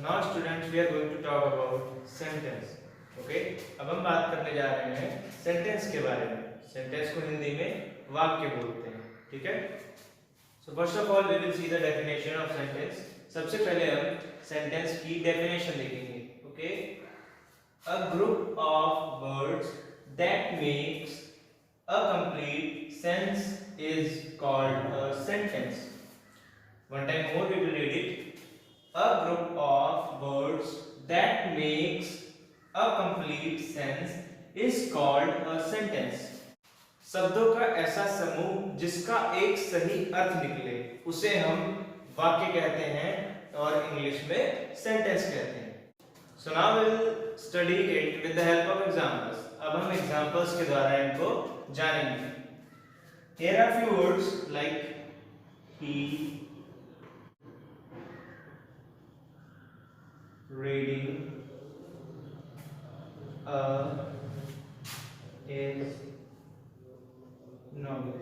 now students we are going to talk about sentence. Okay, अब हम बात करने जा रहे हैं सेंटेंस के बारे में. सेंटेंस को हिंदी में वाक्य बोलते हैं. ठीक है. So first of all we will see the definition of sentence. सबसे पहले हम सेंटेंस की डेफिनेशन देखेंगे. Okay, a group of words that makes a complete sense is called a sentence. One time more we will read it. A group of words that makes a complete sense is called a sentence. शब्दों का ऐसा समूह जिसका एक सही अर्थ निकले उसे हम वाक्य कहते हैं और इंग्लिश में सेंटेंस कहते हैं. So now we will study it with the help of examples. अब हम एग्जांपल्स के द्वारा इनको जानेंगे. Here are few words like he, reading, is, novel.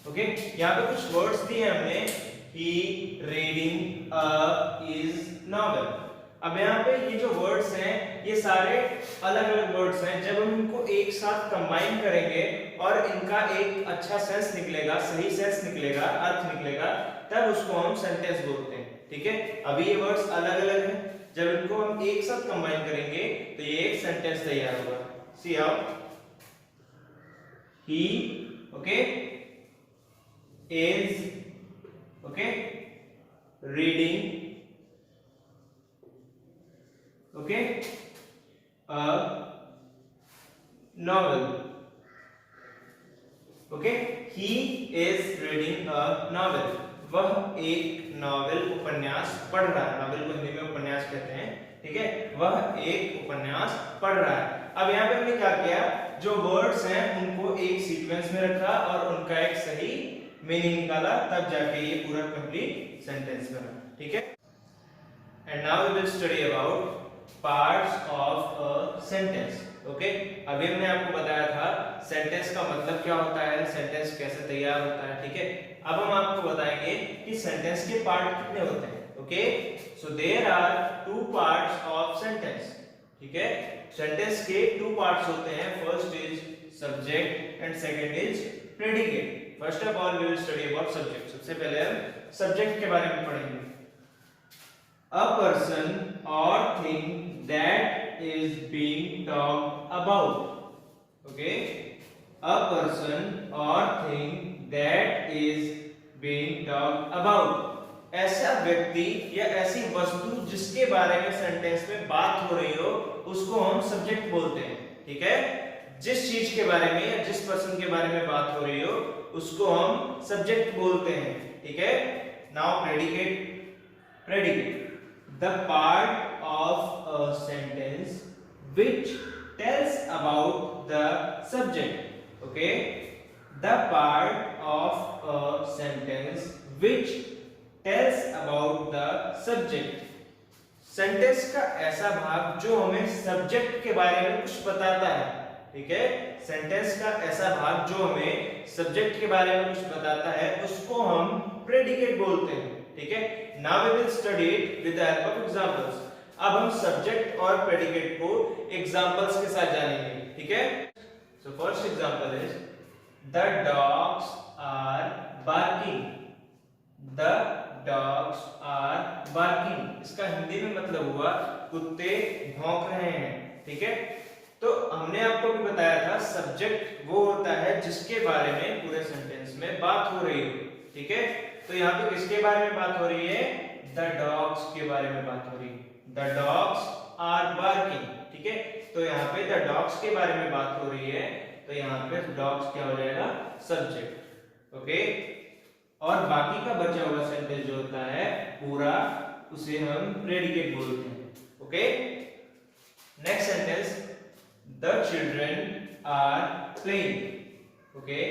Okay, यहाँ पे कुछ वर्ड्स दिए हमने. he, reading, is, novel. अब यहाँ पे ये जो वर्ड्स हैं ये सारे अलग अलग वर्ड्स हैं. जब हम इनको एक साथ कंबाइन करेंगे और इनका एक अच्छा सेंस निकलेगा, सही सेंस निकलेगा, अर्थ निकलेगा, तब उसको हम सेंटेंस बोलते हैं. ठीक है. अभी ये वर्ड्स अलग अलग हैं. जब इनको हम एक साथ कंबाइन करेंगे तो ये एक सेंटेंस तैयार होगा. See how. He, okay, is, okay, reading, okay, a novel. Okay, he is reading a novel. वह एक नॉवेल उपन्यास पढ़ रहा है. नॉवेल को हिंदी में उपन्यास कहते हैं. ठीक है. वह एक उपन्यास पढ़ रहा है. अब यहाँ पे हमने क्या किया, जो वर्ड्स हैं उनको एक सीक्वेंस में रखा और उनका एक सही मीनिंग निकाला, तब जाके ये पूरा कंप्लीट सेंटेंस बना. ठीक है. And now we will study about parts of a sentence. Okay, अभी हमने आपको बताया था सेंटेंस का मतलब क्या होता है, सेंटेंस कैसे तैयार होता है. ठीक है. अब हम आपको बताएंगे कि सेंटेंस के पार्ट कितने होते हैं. Okay, so there are two parts of sentence. ठीक है. सेंटेंस के टू पार्ट्स होते हैं. First is subject and second is predicate. First of all we will study about subject. सबसे पहले हम सब्जेक्ट के बारे में पढ़ेंगे. A person or thing that is being talked about. Okay, a person or thing that is being talked about. ऐसा व्यक्ति या ऐसी वस्तु जिसके बारे में सेंटेंस में बात हो रही हो उसको हम सब्जेक्ट बोलते हैं. ठीक है. जिस चीज के बारे में या जिस पर्सन के बारे में बात हो रही हो उसको हम सब्जेक्ट बोलते हैं. ठीक है. Now predicate. Predicate, the part of a sentence which tells about the subject. Okay, the part of a sentence which tells about the subject. Sentence का ऐसा भाग जो हमें सब्जेक्ट के बारे में कुछ बताता है. ठीक है. सेंटेंस का ऐसा भाग जो हमें सब्जेक्ट के बारे में कुछ बताता है उसको हम प्रेडिकेट बोलते हैं. ठीक है. Now we will study it with the help of examples. अब हम सब्जेक्ट और प्रेडिकेट को एग्जांपल्स के साथ जानेंगे. ठीक है. So first example is the dogs are barking. The dogs are barking. इसका हिंदी में मतलब हुआ कुत्ते भौंक रहे हैं. ठीक है. तो हमने आपको भी बताया था सब्जेक्ट वो होता है जिसके बारे में पूरे सेंटेंस में बात हो रही हो. ठीक है. तो यहाँ पे किसके बारे में बात हो रही है, द डॉग्स के बारे में बात हो रही है. The dogs are barking. ठीक है. तो यहाँ पे द डॉग्स के बारे में बात हो रही है तो यहाँ पे डॉग्स क्या हो जाएगा, सब्जेक्ट. ओके. और बाकी का बचा हुआ सेंटेंस जो होता है पूरा उसे हम प्रेडिकेट बोलते हैं. Okay. Next sentence, the children are playing. Okay,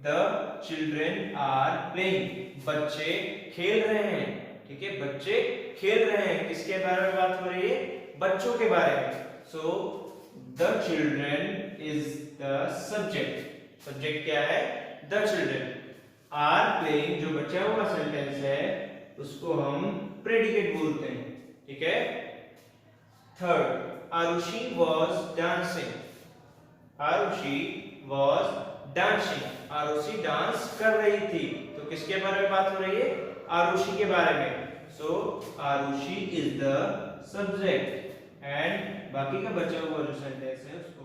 The children are playing. बच्चे खेल रहे हैं. ठीक है. बच्चे खेल रहे हैं. किसके बारे में बात हो रही है, बच्चों के बारे में. So the children is the subject. Subject क्या है, the children. Are playing जो बचा हुआ सेंटेंस है उसको हम प्रेडिकेट बोलते हैं. ठीक है। Third, Aarushi was dancing. Aarushi was dancing, Aarushi dance कर रही थी। तो किसके बारे में बात हो रही है? आरुषि के बारे में। So Aarushi is the subject and बाकी का बचा हुआ जो सेंटेंस है उसको